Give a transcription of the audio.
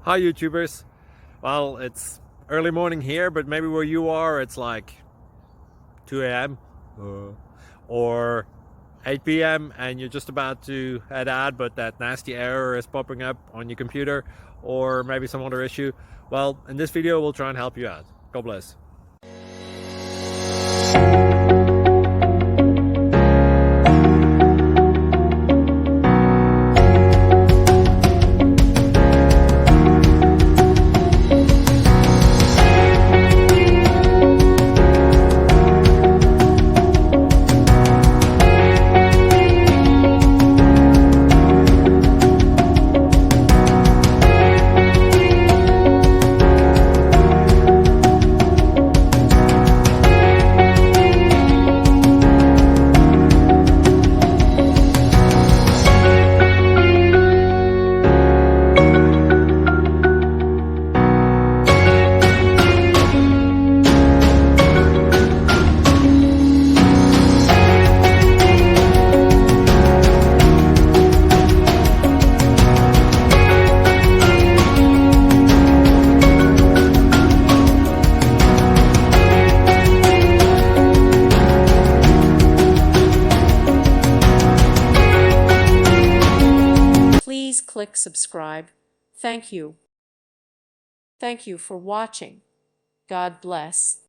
Hi YouTubers. Well, it's early morning here, but maybe where you are it's like 2 a.m. or 8 p.m. and you're just about to head out, but that nasty error is popping up on your computer, or maybe some other issue. Well, in this video we'll try and help you out. God bless. Please click subscribe. Thank you. Thank you for watching. God bless.